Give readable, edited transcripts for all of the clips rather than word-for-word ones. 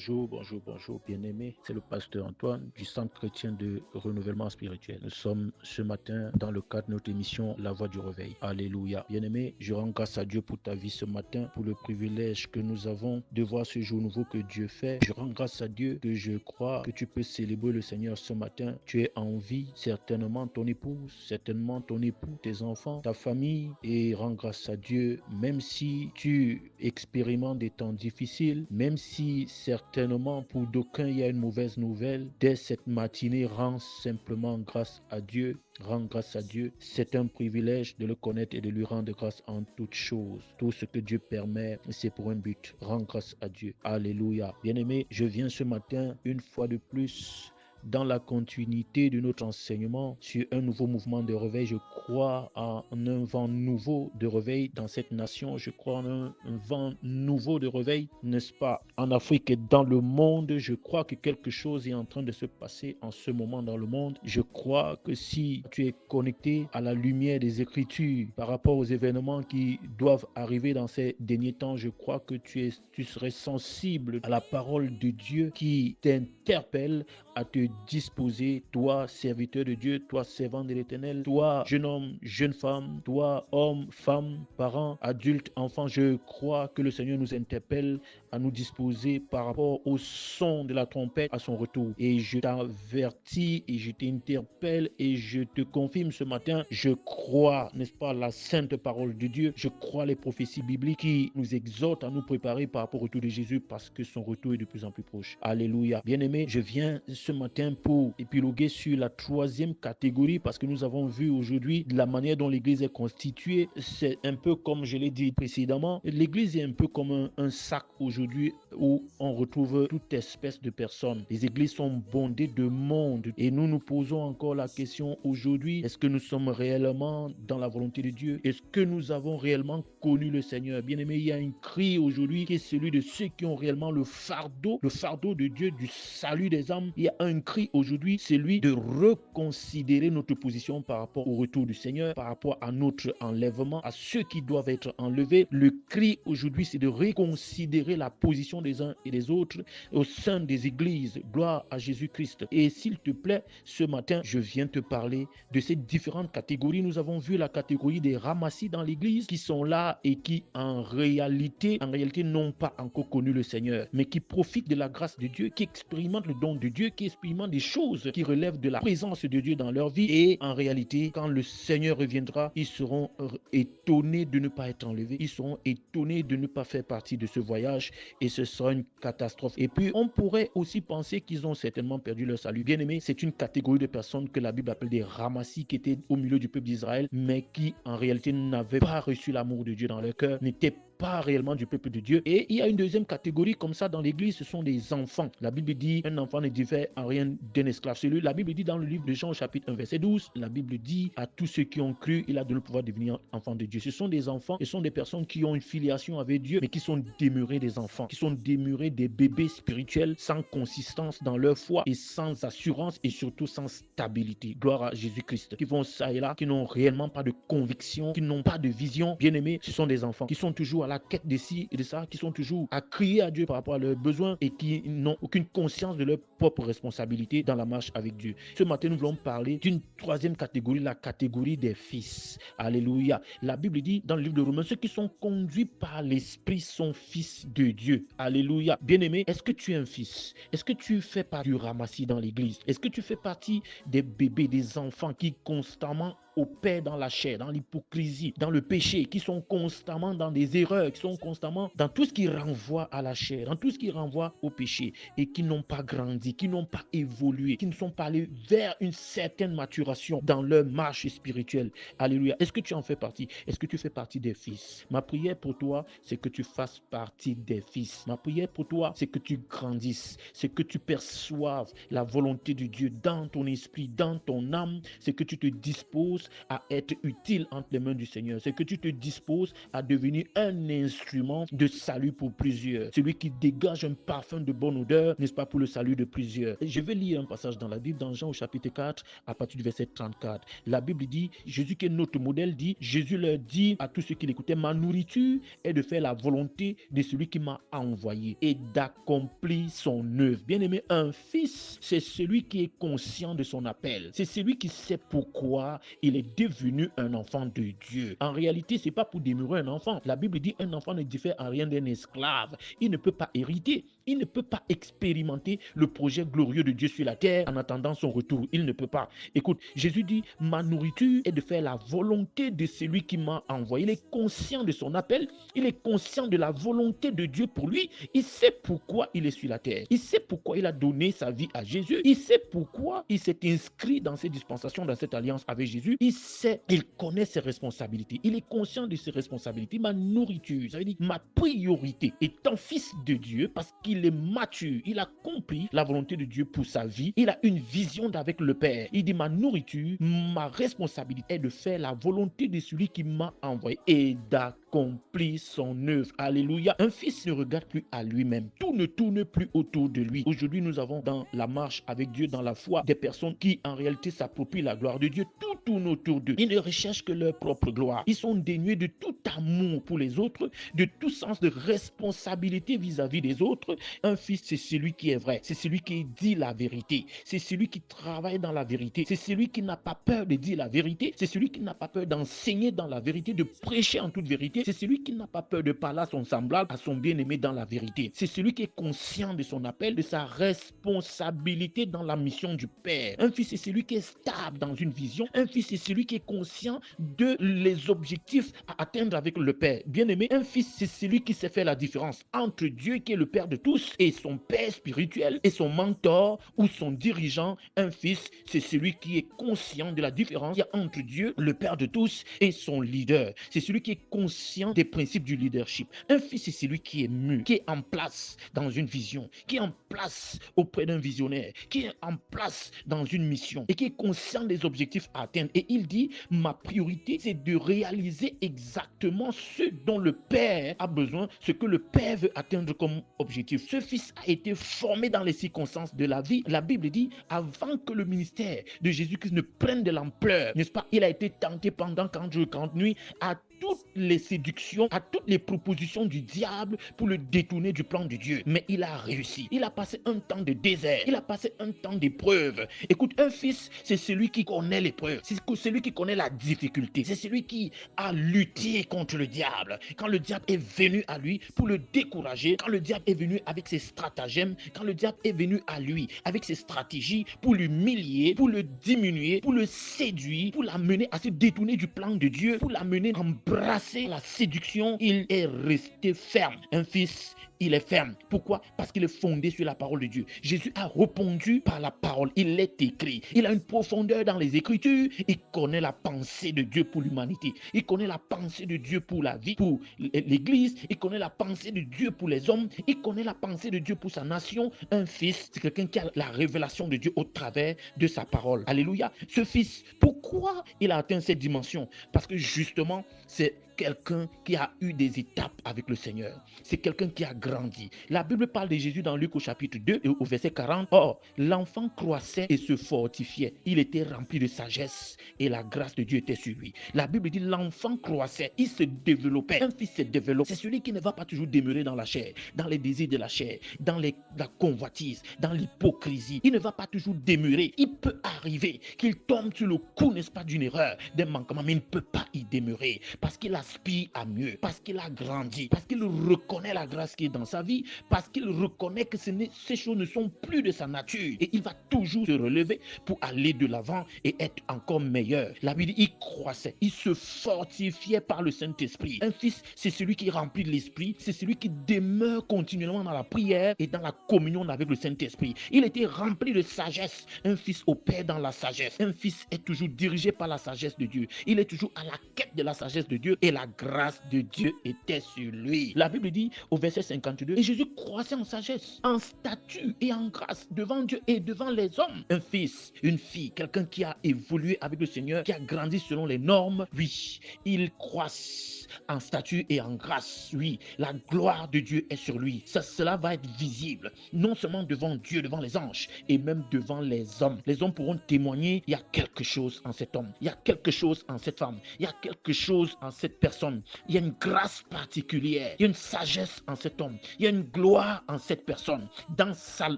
bonjour, bien-aimé. C'est le pasteur Antoine du Centre chrétien de renouvellement spirituel. Nous sommes ce matin dans le cadre de notre émission La Voix du Réveil. Alléluia. Bien-aimé, je rends grâce à Dieu pour ta vie ce matin, pour le privilège que nous avons de voir ce jour nouveau que Dieu fait. Je rends grâce à Dieu que je crois que tu peux célébrer le Seigneur ce matin. Tu es en vie, certainement ton épouse, certainement ton époux, tes enfants, ta famille, et rends grâce à Dieu, même si tu expérimentes des temps difficiles, même si certainement pour d'aucuns il y a une mauvaise nouvelle, dès cette matinée, rends simplement grâce à Dieu. Rends grâce à Dieu. C'est un privilège de le connaître et de lui rendre grâce en toutes choses. Tout ce que Dieu permet, c'est pour un but. Rends grâce à Dieu. Alléluia. Bien-aimé, je viens ce matin, une fois de plus, dans la continuité de notre enseignement sur un nouveau mouvement de réveil. Je crois en un vent nouveau de réveil dans cette nation. Je crois en un vent nouveau de réveil, n'est-ce pas, en Afrique et dans le monde. Je crois que quelque chose est en train de se passer en ce moment dans le monde. Je crois que si tu es connecté à la lumière des Écritures par rapport aux événements qui doivent arriver dans ces derniers temps, je crois que tu serais sensible à la parole de Dieu qui t'interpelle à te disposer, toi, serviteur de Dieu, toi, servant de l'Éternel, toi, jeune homme, jeune femme, toi, homme, femme, parent, adulte, enfant. Je crois que le Seigneur nous interpelle à nous disposer par rapport au son de la trompette à son retour. Et je t'avertis et je t'interpelle et je te confirme ce matin, je crois, n'est-ce pas, la sainte parole de Dieu, je crois les prophéties bibliques qui nous exhortent à nous préparer par rapport au retour de Jésus parce que son retour est de plus en plus proche. Alléluia. Bien-aimé, je viens ce matin pour épiloguer sur la troisième catégorie parce que nous avons vu aujourd'hui la manière dont l'Église est constituée. C'est un peu comme je l'ai dit précédemment, l'Église est un peu comme un sac aujourd'hui où on retrouve toute espèce de personnes. Les églises sont bondées de monde et nous nous posons encore la question aujourd'hui, est-ce que nous sommes réellement dans la volonté de Dieu? Est-ce que nous avons réellement connu le Seigneur? Bien-aimé, il y a un cri aujourd'hui qui est celui de ceux qui ont réellement le fardeau de Dieu, du salut des âmes. Il y a un cri aujourd'hui, celui de reconsidérer notre position par rapport au retour du Seigneur, par rapport à notre enlèvement, à ceux qui doivent être enlevés. Le cri aujourd'hui, c'est de reconsidérer la position des uns et des autres au sein des églises. Gloire à Jésus-Christ. Et s'il te plaît, ce matin, je viens te parler de ces différentes catégories. Nous avons vu la catégorie des ramassis dans l'église qui sont là et qui en réalité n'ont pas encore connu le Seigneur, mais qui profitent de la grâce de Dieu, qui expérimentent le don de Dieu, qui expérimentent des choses qui relèvent de la présence de Dieu dans leur vie. Et en réalité, quand le Seigneur reviendra, ils seront étonnés de ne pas être enlevés. Ils seront étonnés de ne pas faire partie de ce voyage et ce sera une catastrophe. Et puis, on pourrait aussi penser qu'ils ont certainement perdu leur salut. Bien aimé, c'est une catégorie de personnes que la Bible appelle des ramassis qui étaient au milieu du peuple d'Israël, mais qui en réalité n'avaient pas reçu l'amour de Dieu dans leur cœur, n'étaient pas réellement du peuple de Dieu. Et il y a une deuxième catégorie comme ça dans l'église, ce sont des enfants. La Bible dit, un enfant ne diffère en rien d'un esclave. La Bible dit dans le livre de Jean, chapitre 1, verset 12, la Bible dit à tous ceux qui ont cru, il a donné le pouvoir de devenir enfants de Dieu. Ce sont des enfants, ce sont des personnes qui ont une filiation avec Dieu, mais qui sont demeurés des enfants, qui sont demeurés des bébés spirituels sans consistance dans leur foi et sans assurance et surtout sans stabilité. Gloire à Jésus-Christ. Qui vont ça et là, qui n'ont réellement pas de conviction, qui n'ont pas de vision. Bien aimés, ce sont des enfants qui sont toujours à la quête de ci et de ça, qui sont toujours à crier à Dieu par rapport à leurs besoins et qui n'ont aucune conscience de leur propre responsabilité dans la marche avec Dieu. Ce matin, nous voulons parler d'une troisième catégorie, la catégorie des fils. Alléluia. La Bible dit dans le livre de Romains, ceux qui sont conduits par l'Esprit sont fils de Dieu. Alléluia. Bien-aimé, est-ce que tu es un fils? Est-ce que tu fais partie du ramassis dans l'église? Est-ce que tu fais partie des bébés, des enfants qui constamment opèrent dans la chair, dans l'hypocrisie, dans le péché, qui sont constamment dans des erreurs, qui sont constamment dans tout ce qui renvoie à la chair, dans tout ce qui renvoie au péché et qui n'ont pas grandi, qui n'ont pas évolué, qui ne sont pas allés vers une certaine maturation dans leur marche spirituelle. Alléluia. Est-ce que tu en fais partie? Est-ce que tu fais partie des fils? Ma prière pour toi, c'est que tu fasses partie des fils. Ma prière pour toi, c'est que tu grandisses, c'est que tu perçoives la volonté de Dieu dans ton esprit, dans ton âme, c'est que tu te disposes disposes à être utile entre les mains du Seigneur. C'est que tu te disposes à devenir un instrument de salut pour plusieurs. Celui qui dégage un parfum de bonne odeur, n'est-ce pas, pour le salut de plusieurs. Je vais lire un passage dans la Bible, dans Jean au chapitre 4, à partir du verset 34. La Bible dit, Jésus qui est notre modèle dit, Jésus leur dit à tous ceux qui l'écoutaient, ma nourriture est de faire la volonté de celui qui m'a envoyé et d'accomplir son œuvre. Bien-aimé, un fils, c'est celui qui est conscient de son appel. C'est celui qui sait pourquoi il est devenu un enfant de Dieu. En réalité, c'est pas pour demeurer un enfant. La Bible dit un enfant ne diffère en rien d'un esclave. Il ne peut pas hériter. Il ne peut pas expérimenter le projet glorieux de Dieu sur la terre en attendant son retour. Il ne peut pas. Écoute, Jésus dit, ma nourriture est de faire la volonté de celui qui m'a envoyé. Il est conscient de son appel. Il est conscient de la volonté de Dieu pour lui. Il sait pourquoi il est sur la terre. Il sait pourquoi il a donné sa vie à Jésus. Il sait pourquoi il s'est inscrit dans ces dispensations, dans cette alliance avec Jésus. Il sait, il connaît ses responsabilités. Il est conscient de ses responsabilités. Ma nourriture, ça veut dire ma priorité étant fils de Dieu parce qu'il est mature. Il a compris la volonté de Dieu pour sa vie. Il a une vision d'avec le Père. Il dit, ma nourriture, ma responsabilité est de faire la volonté de celui qui m'a envoyé et d'accomplir son œuvre. Alléluia. Un fils ne regarde plus à lui-même. Tout ne tourne plus autour de lui. Aujourd'hui, nous avons dans la marche avec Dieu, dans la foi, des personnes qui en réalité s'approprient la gloire de Dieu. Tout tourne autour d'eux. Ils ne recherchent que leur propre gloire. Ils sont dénués de tout amour pour les autres, de tout sens de responsabilité vis-à-vis des autres. Un fils, c'est celui qui est vrai. C'est celui qui dit la vérité. C'est celui qui travaille dans la vérité. C'est celui qui n'a pas peur de dire la vérité. C'est celui qui n'a pas peur d'enseigner dans la vérité, de prêcher en toute vérité. C'est celui qui n'a pas peur de parler à son semblable, à son bien-aimé dans la vérité. C'est celui qui est conscient de son appel, de sa responsabilité dans la mission du Père. Un fils, c'est celui qui est stable dans une vision. Un fils, c'est celui qui est conscient de les objectifs à atteindre avec le Père. Bien-aimé, un fils, c'est celui qui sait faire la différence entre Dieu qui est le Père de tous et son Père spirituel et son mentor ou son dirigeant. Un fils, c'est celui qui est conscient de la différence qu'il y a entre Dieu, le Père de tous, et son leader. C'est celui qui est conscient des principes du leadership. Un fils, c'est celui qui est mu, qui est en place dans une vision, qui est en place auprès d'un visionnaire, qui est en place dans une mission et qui est conscient des objectifs à atteindre. Et il dit, ma priorité, c'est de réaliser exactement ce dont le Père a besoin, ce que le Père veut atteindre comme objectif. Ce fils a été formé dans les circonstances de la vie. La Bible dit, avant que le ministère de Jésus-Christ ne prenne de l'ampleur, n'est-ce pas, il a été tenté pendant 40 jours, 40 nuits à toutes les séductions, à toutes les propositions du diable pour le détourner du plan de Dieu. Mais il a réussi. Il a passé un temps de désert. Il a passé un temps d'épreuve. Écoute, un fils, c'est celui qui connaît l'épreuve. C'est celui qui connaît la difficulté. C'est celui qui a lutté contre le diable. Quand le diable est venu à lui pour le décourager, quand le diable est venu avec ses stratagèmes, quand le diable est venu à lui avec ses stratégies pour l'humilier, pour le diminuer, pour le séduire, pour l'amener à se détourner du plan de Dieu, pour l'amener à embrasser la séduction, il est resté ferme. Un fils, il est ferme. Pourquoi? Parce qu'il est fondé sur la parole de Dieu. Jésus a répondu par la parole. Il est écrit. Il a une profondeur dans les Écritures. Il connaît la pensée de Dieu pour l'humanité. Il connaît la pensée de Dieu pour la vie, pour l'Église. Il connaît la pensée de Dieu pour les hommes. Il connaît la pensée de Dieu pour sa nation. Un fils, c'est quelqu'un qui a la révélation de Dieu au travers de sa parole. Alléluia. Ce fils, pourquoi il a atteint cette dimension? Parce que justement, c'est quelqu'un qui a eu des étapes avec le Seigneur. C'est quelqu'un qui a grandi. La Bible parle de Jésus dans Luc au chapitre 2 et au verset 40. Or, l'enfant croissait et se fortifiait. Il était rempli de sagesse et la grâce de Dieu était sur lui. La Bible dit l'enfant croissait, il se développait. Un fils se développe. C'est celui qui ne va pas toujours demeurer dans la chair, dans les désirs de la chair, dans la convoitise, dans l'hypocrisie. Il ne va pas toujours demeurer. Il peut arriver qu'il tombe sur le coup, n'est-ce pas, d'une erreur, d'un manquement, mais il ne peut pas y demeurer parce qu'il aspire à mieux, parce qu'il a grandi, parce qu'il reconnaît la grâce qui est dans sa vie, parce qu'il reconnaît que ces choses ne sont plus de sa nature et il va toujours se relever pour aller de l'avant et être encore meilleur. La Bible dit, il croissait, il se fortifiait par le Saint-Esprit. Un fils, c'est celui qui est rempli de l'Esprit, c'est celui qui demeure continuellement dans la prière et dans la communion avec le Saint-Esprit. Il était rempli de sagesse. Un fils opère dans la sagesse. Un fils est toujours dirigé par la sagesse de Dieu. Il est toujours à la quête de la sagesse de Dieu et la grâce de Dieu était sur lui. La Bible dit au verset 52, et Jésus croissait en sagesse, en stature et en grâce devant Dieu et devant les hommes. Un fils, une fille, quelqu'un qui a évolué avec le Seigneur, qui a grandi selon les normes, oui, il croisse en statut et en grâce. Oui, la gloire de Dieu est sur lui. Cela va être visible, non seulement devant Dieu, devant les anges, et même devant les hommes. Les hommes pourront témoigner, il y a quelque chose en cet homme, il y a quelque chose en cette femme, il y a quelque chose en cette personne. Il y a une grâce particulière, il y a une sagesse en cet homme, il y a une gloire en cette personne. Dans sa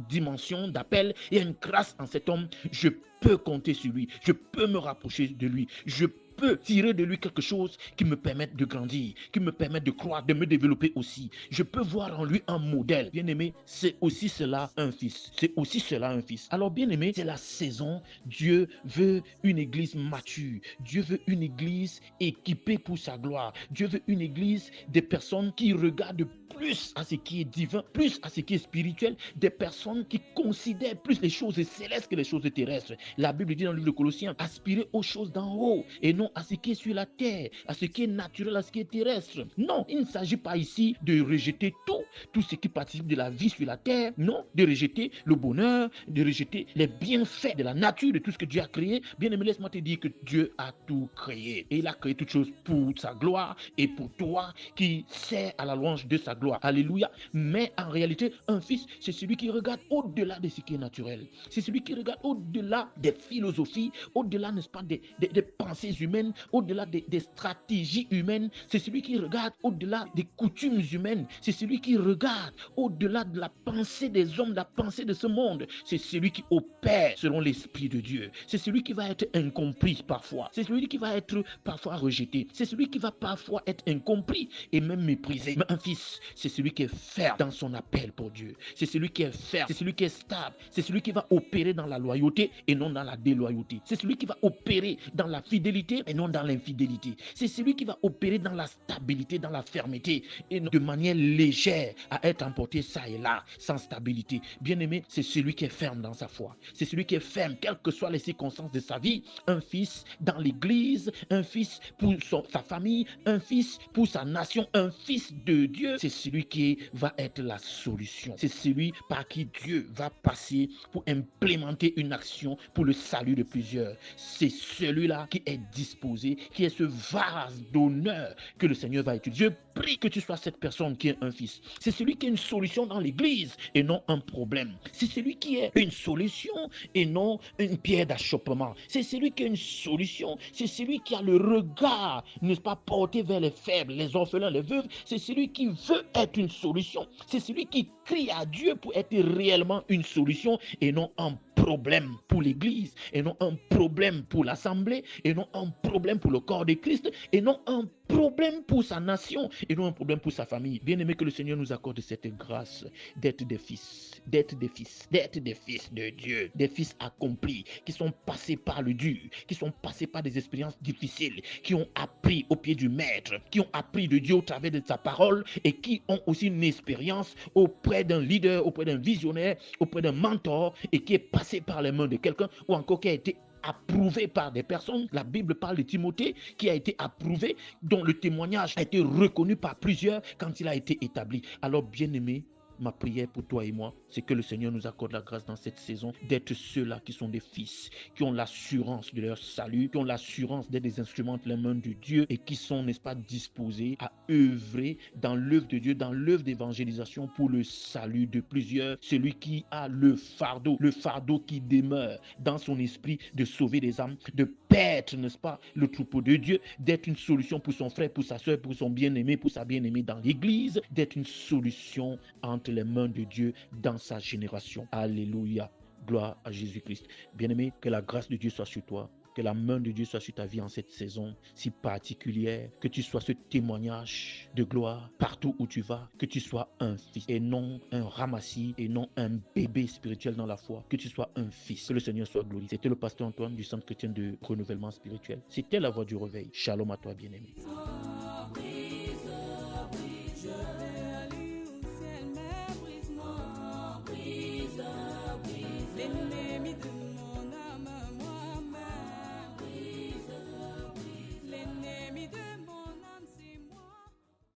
dimension d'appel, il y a une grâce en cet homme. Je peux compter sur lui, je peux me rapprocher de lui, je peux tirer de lui quelque chose qui me permette de grandir, qui me permette de croire, de me développer aussi. Je peux voir en lui un modèle. Bien-aimé, c'est aussi cela un fils. C'est aussi cela un fils. Alors bien-aimé, c'est la saison. Dieu veut une église mature. Dieu veut une église équipée pour sa gloire. Dieu veut une église des personnes qui regardent plus à ce qui est divin, plus à ce qui est spirituel, des personnes qui considèrent plus les choses célestes que les choses terrestres. La Bible dit dans le livre de Colossiens, aspirez aux choses d'en haut et non à ce qui est sur la terre, à ce qui est naturel, à ce qui est terrestre. Non, il ne s'agit pas ici de rejeter tout ce qui participe de la vie sur la terre, non, de rejeter le bonheur, de rejeter les bienfaits de la nature, de tout ce que Dieu a créé. Bien aimé, laisse-moi te dire que Dieu a tout créé et il a créé toutes choses pour sa gloire et pour toi qui sert à la louange de sa gloire. Alléluia. Mais en réalité, un fils, c'est celui qui regarde au-delà de ce qui est naturel. C'est celui qui regarde au-delà des philosophies, au-delà, n'est-ce pas, des pensées humaines, au-delà des stratégies humaines. C'est celui qui regarde au-delà des coutumes humaines. C'est celui qui regarde au-delà de la pensée des hommes, de la pensée de ce monde. C'est celui qui opère selon l'Esprit de Dieu. C'est celui qui va être incompris parfois. C'est celui qui va être parfois rejeté. C'est celui qui va parfois être incompris et même méprisé. Mais un fils, c'est celui qui est ferme dans son appel pour Dieu. C'est celui qui est ferme. C'est celui qui est stable. C'est celui qui va opérer dans la loyauté et non dans la déloyauté. C'est celui qui va opérer dans la fidélité et non dans l'infidélité. C'est celui qui va opérer dans la stabilité, dans la fermeté et non de manière légère à être emporté ça et là, sans stabilité. Bien-aimé, c'est celui qui est ferme dans sa foi. C'est celui qui est ferme, quelles que soient les circonstances de sa vie. Un fils dans l'église, un fils pour sa famille, un fils pour sa nation, un fils de Dieu. C'est celui qui va être la solution. C'est celui par qui Dieu va passer pour implémenter une action pour le salut de plusieurs. C'est celui-là qui est disposé, qui est ce vase d'honneur que le Seigneur va utiliser. Je prie que tu sois cette personne qui est un fils. C'est celui qui est une solution dans l'église et non un problème. C'est celui qui est une solution et non une pierre d'achoppement. C'est celui qui est une solution. C'est celui qui a le regard, n'est-ce pas, porté vers les faibles, les orphelins, les veuves. C'est celui qui veut être une solution. C'est celui qui crie à Dieu pour être réellement une solution et non un problème pour l'église, et non un problème pour l'assemblée, et non un problème pour le corps de Christ, et non un problème pour sa nation, et non un problème pour sa famille. Bien aimé, que le Seigneur nous accorde cette grâce d'être des fils, d'être des fils, d'être des fils de Dieu, des fils accomplis, qui sont passés par le dur, qui sont passés par des expériences difficiles, qui ont appris au pied du Maître, qui ont appris de Dieu au travers de sa parole, et qui ont aussi une expérience auprès d'un leader, auprès d'un visionnaire, auprès d'un mentor, et qui est passé par les mains de quelqu'un, ou encore qui a été approuvé par des personnes. La Bible parle de Timothée qui a été approuvé, dont le témoignage a été reconnu par plusieurs quand il a été établi. Alors bien-aimé, ma prière pour toi et moi, c'est que le Seigneur nous accorde la grâce dans cette saison d'être ceux-là qui sont des fils, qui ont l'assurance de leur salut, qui ont l'assurance d'être des instruments de la main de Dieu et qui sont, n'est-ce pas, disposés à œuvrer dans l'œuvre de Dieu, dans l'œuvre d'évangélisation pour le salut de plusieurs. Celui qui a le fardeau qui demeure dans son esprit de sauver des âmes, de perdre, n'est-ce pas, le troupeau de Dieu, d'être une solution pour son frère, pour sa soeur, pour son bien-aimé, pour sa bien-aimée dans l'église, d'être une solution entre les mains de Dieu dans sa génération. Alléluia. Gloire à Jésus-Christ. Bien-aimé, que la grâce de Dieu soit sur toi. Que la main de Dieu soit sur ta vie en cette saison si particulière. Que tu sois ce témoignage de gloire partout où tu vas. Que tu sois un fils et non un ramassis et non un bébé spirituel dans la foi. Que tu sois un fils. Que le Seigneur soit glorifié. C'était le pasteur Antoine du Centre chrétien de renouvellement spirituel. C'était la voix du réveil. Shalom à toi, bien-aimé.